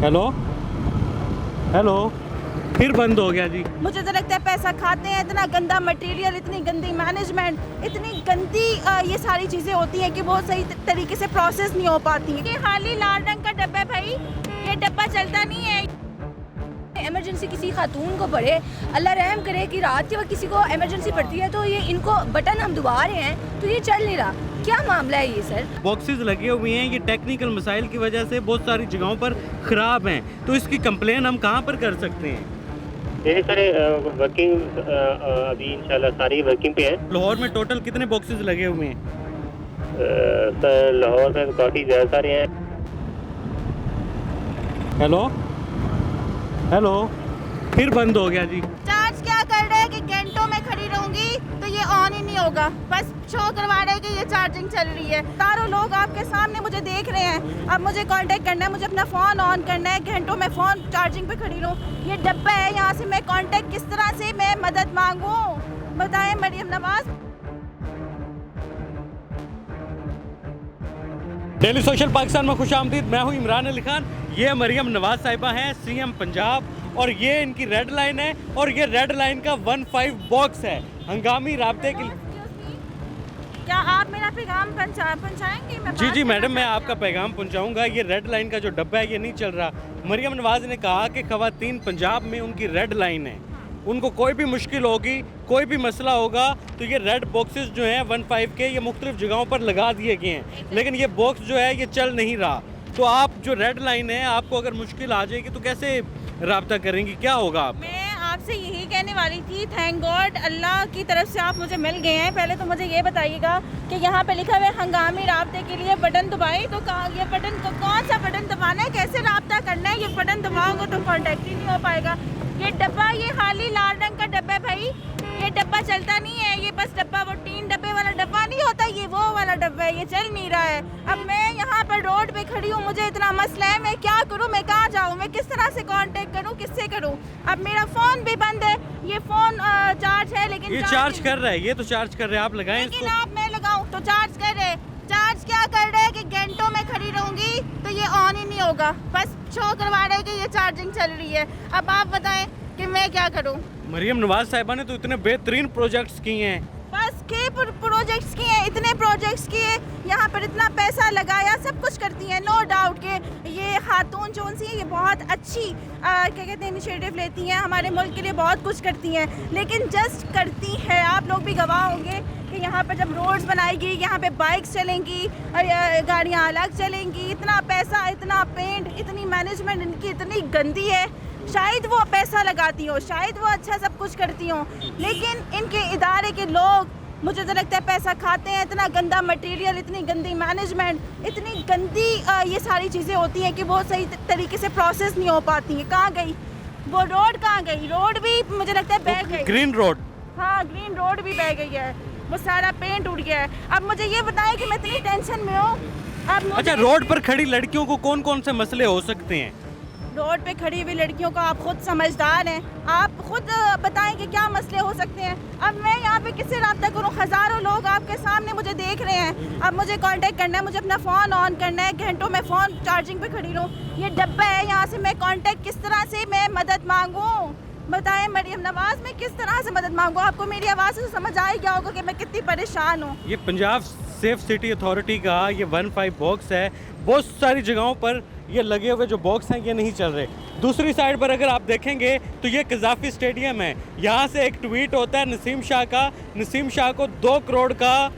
Hello hello, फिर बंद हो गया जी। मुझे तो लगता है पैसा खाते हैं, इतना गंदा मटेरियल, इतनी गंदी मैनेजमेंट, इतनी गंदी ये सारी चीज़ें होती हैं कि वो सही तरीके से प्रोसेस नहीं हो पाती हैं। ये खाली लाल रंग का डब्बा है भाई, ये डब्बा चलता नहीं है। इमरजेंसी किसी खातून को पड़े, अल्लाह रहम करे कि रात के वक्त किसी को इमरजेंसी पड़ती है तो ये इनको बटन हम दबा रहे हैं तो ये चल नहीं रहा। क्या मामला है ये सर? बॉक्सेस लगे हुए हैं, ये टेक्निकल मसाइल की वजह से बहुत सारी जगहों पर ख़राब हैं, तो इसकी कंप्लेन हम कहाँ पर कर सकते हैं? ये सर वर्किंग अभी इंशाल्लाह सारी वर्किंग पे है। लाहौर में टोटल कितने बॉक्सेस लगे हुए हैं? सर लाहौर में काफ़ी ज़्यादा सारे हैं। हेलो हेलो, फिर बंद हो गया जी। चार्ज क्या कर रहे हैं कि घंटों में खड़ी रहूंगी तो ये ऑन ही नहीं होगा, बस शो करवा रहे हैं कि ये चार्जिंग चल रही है। सारों लोग आपके सामने मुझे देख रहे हैं, अब मुझे कांटेक्ट करना है, मुझे अपना फ़ोन ऑन करना है, घंटों में फ़ोन चार्जिंग पे खड़ी रहूँ। ये डब्बा है, यहाँ से मैं कांटेक्ट किस तरह से मैं मदद मांगूँ? बताएं मरियम नवाज। डेली सोशल पाकिस्तान में खुशामदीद, मैं हूँ इमरान अली खान। ये मरियम नवाज साहिबा हैं, सीएम पंजाब, और ये इनकी रेड लाइन है और ये रेड लाइन का 15 बॉक्स है हंगामी राब्ते के। क्या आप मेरा पैगाम पहुंचाएंगे? जी जी मैडम, मैं आपका पैगाम पहुंचाऊंगा। ये रेड लाइन का जो डब्बा है ये नहीं चल रहा। मरियम नवाज ने कहा कि ख़वातीन पंजाब में उनकी रेड लाइन है, उनको कोई भी मुश्किल होगी, कोई भी मसला होगा तो ये रेड बॉक्सेस जो हैं 15 के, ये मुख्तलिफ जगहों पर लगा दिए गए हैं, लेकिन ये बॉक्स जो है ये चल नहीं रहा। तो आप जो रेड लाइन है, आपको अगर मुश्किल आ जाएगी तो कैसे राब्ता करेंगी, क्या होगा आप? मैं आपसे यही कहने वाली थी, थैंक गॉड अल्लाह की तरफ से आप मुझे मिल गए हैं। पहले तो मुझे ये बताइएगा कि यहाँ पे लिखा हुआ है हंगामी राब्ते के लिए बटन दबाएं, तो ये बटन कौन सा बटन दबाना है, कैसे राब्ता करना है? ये बटन दबाओगे तो कॉन्टेक्ट ही नहीं हो पाएगा। ये डब्बा, ये खाली लाल रंग का डब्बा है भाई, ये डब्बा चलता नहीं है। ये बस डब्बा वो 3 डब्बे वाला डब्बा नहीं होता, ये वो वाला डब्बा है, ये चल नहीं रहा है। अब मैं यहाँ पर रोड पे खड़ी हूँ, मुझे इतना मसला है, मैं क्या करूँ, मैं कहाँ जाऊँ, मैं किस तरह से कांटेक्ट करूँ, किससे करूँ? अब मेरा फ़ोन भी बंद है, ये फ़ोन चार्ज है लेकिन ये चार्ज कर रहा है, ये तो चार्ज कर रहे हैं, आप लगाएं लेकिन इसको। आप मैं लगाऊँ तो चार्ज कर रहे, चार्ज क्या कर रहे हैं कि घंटों में खड़ी रहूँगी तो ये ऑन ही नहीं होगा, बस शो करवा रहे हैं कि ये चार्जिंग चल रही है। अब आप बताएं कि मैं क्या करूं? मरियम नवाज साहिबा ने तो इतने बेहतरीन प्रोजेक्ट्स किए हैं, बस के प्रोजेक्ट्स किए, इतने प्रोजेक्ट्स किए, यहाँ पर इतना पैसा लगाया, सब कुछ करती हैं, नो डाउट के ये खातून जो सी है ये बहुत अच्छी क्या कहते हैं इनिशिएटिव लेती हैं, हमारे मुल्क के लिए बहुत कुछ करती हैं, लेकिन जस्ट करती है। आप लोग भी गवाह होंगे कि यहाँ पर जब रोड्स बनाएगी, यहाँ पे बाइक्स चलेंगी और गाड़ियाँ अलग चलेंगी, इतना पैसा, इतना पेंट, इतनी मैनेजमेंट इनकी इतनी गंदी है। शायद वो पैसा लगाती हो, शायद वो अच्छा सब कुछ करती हो, लेकिन इनके इदारे के लोग मुझे तो लगता है पैसा खाते हैं, इतना गंदा मटेरियल, इतनी गंदी मैनेजमेंट, इतनी गंदी ये सारी चीज़ें होती हैं कि वो सही तरीके से प्रोसेस नहीं हो पाती हैं। कहाँ गई वो रोड, कहाँ गई? रोड भी मुझे लगता है बह गई, ग्रीन रोड। हाँ ग्रीन रोड भी बह गई है, वो सारा पेंट उड़ गया है। अब मुझे ये बताएं कि मैं इतनी टेंशन में हूँ। अब अच्छा, रोड पर खड़ी लड़कियों को कौन कौन से मसले हो सकते हैं? रोड पे खड़ी हुई लड़कियों का आप खुद समझदार हैं, आप खुद बताएं कि क्या मसले हो सकते हैं। अब मैं यहाँ पे किससे रब्ता करूँ? हज़ारों लोग आपके सामने मुझे देख रहे हैं, अब मुझे कांटेक्ट करना है, मुझे अपना फ़ोन ऑन करना है, घंटों में फ़ोन चार्जिंग पे खड़ी रहूँ। ये डब्बा है, यहाँ से मैं कांटेक्ट किस तरह से मैं मदद मांगूँ? बताएं मरियम नवाज, मैं किस तरह से मदद मांगूँ? आपको मेरी आवाज़ से समझ आ गया होगा कि मैं कितनी परेशान हूँ। ये पंजाब सेफ सिटी अथॉरिटी का ये 15 बॉक्स है, बहुत सारी जगहों पर ये लगे हुए जो बॉक्स हैं ये नहीं चल रहे। दूसरी साइड पर अगर आप देखेंगे तो ये कज़ाफ़ी स्टेडियम है, यहाँ से एक ट्वीट होता है नसीम शाह का, नसीम शाह को 2 करोड़ का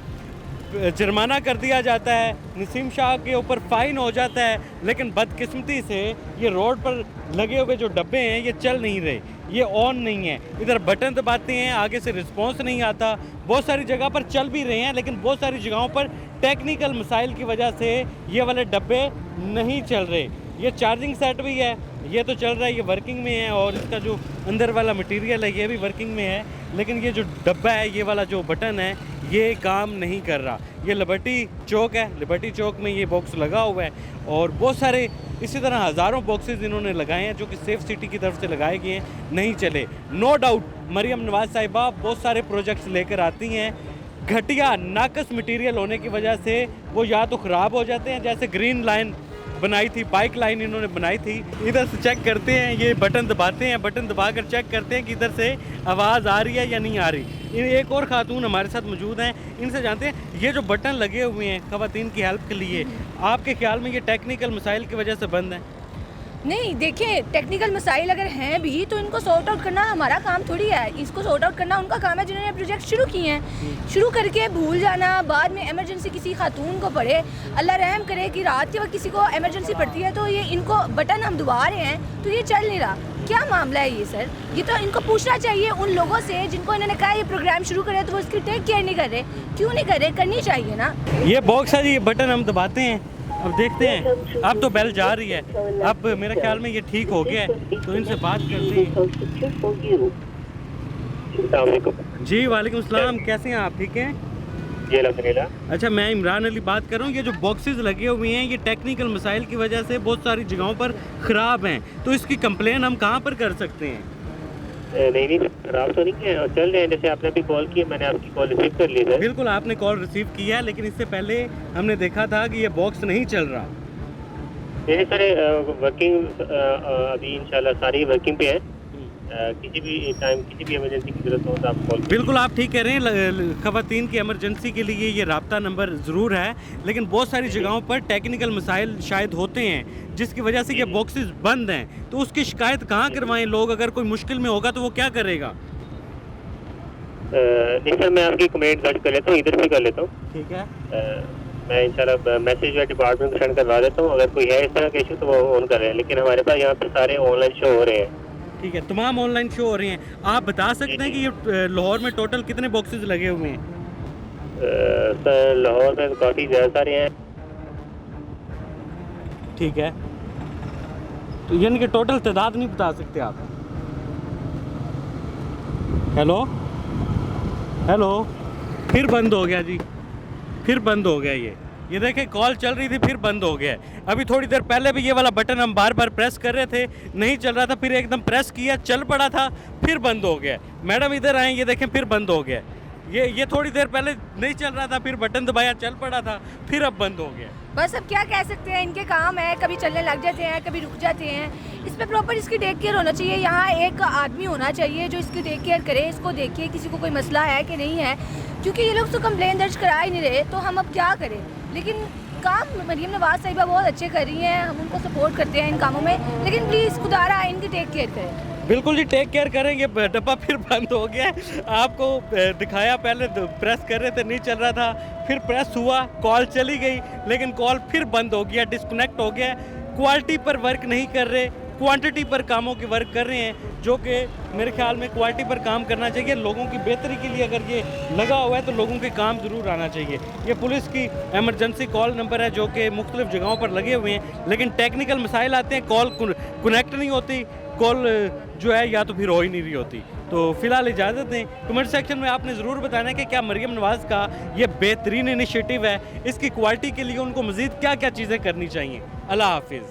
जुर्माना कर दिया जाता है, नसीम शाह के ऊपर फ़ाइन हो जाता है, लेकिन बदकिस्मती से ये रोड पर लगे हुए जो डब्बे हैं ये चल नहीं रहे, ये ऑन नहीं है। इधर बटन दबाते हैं, आगे से रिस्पॉन्स नहीं आता। बहुत सारी जगह पर चल भी रहे हैं, लेकिन बहुत सारी जगहों पर टेक्निकल मसाइल की वजह से ये वाले डब्बे नहीं चल रहे। ये चार्जिंग सेट भी है, ये तो चल रहा है, ये वर्किंग में है, और इसका जो अंदर वाला मटेरियल है ये भी वर्किंग में है, लेकिन ये जो डब्बा है, ये वाला जो बटन है ये काम नहीं कर रहा। ये लिबर्टी चौक है, लिबर्टी चौक में ये बॉक्स लगा हुआ है, और बहुत सारे इसी तरह हज़ारों बॉक्सेस इन्होंने लगाए हैं जो कि सेफ सिटी की तरफ से लगाए गए हैं, नहीं चले। नो डाउट मरियम नवाज साहिबा बहुत सारे प्रोजेक्ट्स लेकर आती हैं, घटिया नाकस मटेरियल होने की वजह से वो या तो ख़राब हो जाते हैं, जैसे ग्रीन लाइन बनाई थी, बाइक लाइन इन्होंने बनाई थी। इधर से चेक करते हैं, ये बटन दबाते हैं, बटन दबाकर चेक करते हैं कि इधर से आवाज़ आ रही है या नहीं आ रही। एक और खातून हमारे साथ मौजूद हैं, इनसे जानते हैं ये जो बटन लगे हुए हैं ख़वातीन की हेल्प के लिए, आपके ख्याल में ये टेक्निकल मसाइल की वजह से बंद हैं? नहीं, देखिए टेक्निकल मसाइल अगर हैं भी तो इनको सॉर्ट आउट करना हमारा काम थोड़ी है। इसको सॉर्ट आउट करना उनका काम है जिन्होंने प्रोजेक्ट शुरू किए हैं। शुरू करके भूल जाना, बाद में इमरजेंसी किसी खातून को पड़े, अल्लाह रहम करे कि रात के वक्त किसी को इमरजेंसी पड़ती है तो ये इनको बटन हम दबा रहे हैं तो ये चल नहीं रहा। क्या मामला है ये सर? ये तो इनको पूछना चाहिए उन लोगों से जिनको इन्होंने कहा ये प्रोग्राम शुरू करे तो वो इसकी टेक केयर नहीं कर रहे। क्यों नहीं कर रहे? करनी चाहिए ना। ये बॉक्स है जी, ये बटन हम दबाते हैं, अब देखते हैं। अब तो बेल जा रही है, अब मेरे ख्याल में ये ठीक हो गया है, तो इनसे बात करते हैं। जी वालेकुम सलाम, कैसे हैं आप? ठीक हैं जी अल्हम्दुलिल्लाह। अच्छा, मैं इमरान अली बात कर रहा हूँ। ये जो बॉक्सेस लगे हुए हैं ये टेक्निकल मसाइल की वजह से बहुत सारी जगहों पर ख़राब हैं, तो इसकी कंप्लेन हम कहाँ पर कर सकते हैं? नहीं खराब तो नहीं है, और चल रहे हैं। जैसे आपने भी कॉल की, मैंने आपकी कॉल रिसीव कर ली है। बिल्कुल, आपने कॉल रिसीव किया है, लेकिन इससे पहले हमने देखा था कि ये बॉक्स नहीं चल रहा। मेरे सारे वर्किंग अभी इंशाल्लाह सारी वर्किंग पे है। किसी भी टाइम किसी भी इमरजेंसी की ज़रूरत हो तो आप कॉल। बिल्कुल, आप ठीक कह रहे हैं। ख़वातीन की इमरजेंसी के लिए ये राब्ता नंबर ज़रूर है, लेकिन बहुत सारी जगहों पर टेक्निकल मसाइल शायद होते हैं जिसकी वजह से ये बॉक्सेस बंद हैं, तो उसकी शिकायत कहाँ करवाएं लोग? अगर कोई मुश्किल में होगा तो वो क्या करेगा? नहीं सर, मैं आपकी कमेंट दर्ज कर लेता हूँ, इधर भी कर लेता हूँ। ठीक है, मैं इंशाल्लाह मैसेज या डिपार्टमेंट को सेंड करवा देता हूँ। अगर कोई है इस तरह का इशू तो वो ऑन कर रहे हैं, लेकिन हमारे पास यहाँ पर सारे ऑनलाइन शो हो रहे हैं। ठीक है, तमाम ऑनलाइन शो हो रहे हैं। आप बता सकते हैं कि ये लाहौर में टोटल कितने बॉक्सेस लगे हुए हैं? सर लाहौर में काफ़ी ज़्यादा सारे हैं। ठीक है, तो यानी कि टोटल तादाद नहीं बता सकते आप? हेलो हेलो, फिर बंद हो गया जी, फिर बंद हो गया। ये देखें, कॉल चल रही थी फिर बंद हो गया। अभी थोड़ी देर पहले भी ये वाला बटन हम बार बार प्रेस कर रहे थे, नहीं चल रहा था, फिर एकदम प्रेस किया, चल पड़ा था, फिर बंद हो गया। मैडम इधर आए, ये देखें फिर बंद हो गया। ये थोड़ी देर पहले नहीं चल रहा था, फिर बटन दबाया, चल पड़ा था, फिर अब बंद हो गया। बस अब क्या कह सकते हैं, इनके काम है, कभी चलने लग जाते हैं, कभी रुक जाते हैं। इस पर प्रॉपर इसकी टेक केयर होना चाहिए। यहाँ एक आदमी होना चाहिए जो इसकी टेक केयर करे, इसको देखे किसी को कोई मसला है कि नहीं है, क्योंकि ये लोग तो कंप्लेन दर्ज करा ही नहीं रहे, तो हम अब क्या करें। लेकिन काम मरीम नवाज साहिबा बहुत अच्छे कर रही हैं, हम उनको सपोर्ट करते हैं इन कामों में, लेकिन प्लीज़ खुदारा इनकी टेक केयर करें। बिल्कुल जी, टेक केयर करेंगे। डब्बा फिर बंद हो गया, आपको दिखाया, पहले प्रेस कर रहे थे, नहीं चल रहा था, फिर प्रेस हुआ, कॉल चली गई, लेकिन कॉल फिर बंद हो गया, डिस्कनेक्ट हो गया। क्वालिटी पर वर्क नहीं कर रहे, क्वांटिटी पर कामों की वर्क कर रहे हैं, जो कि मेरे ख्याल में क्वालिटी पर काम करना चाहिए। लोगों की बेहतरी के लिए अगर ये लगा हुआ है तो लोगों के काम ज़रूर आना चाहिए। ये पुलिस की इमरजेंसी कॉल नंबर है जो कि मुख्तलिफ जगहों पर लगे हुए हैं, लेकिन टेक्निकल मसाइल आते हैं, कॉल कनेक्ट नहीं होती, कॉल जो है या तो फिर हो ही नहीं रही होती। तो फ़िलहाल इजाज़त दें। कमेंट सेक्शन में आपने ज़रूर बताना है कि क्या मरीम नवाज़ का ये बेहतरीन इनिशिएटिव है, इसकी क्वालिटी के लिए उनको मज़ीद क्या क्या चीज़ें करनी चाहिए। अल्लाह हाफिज़।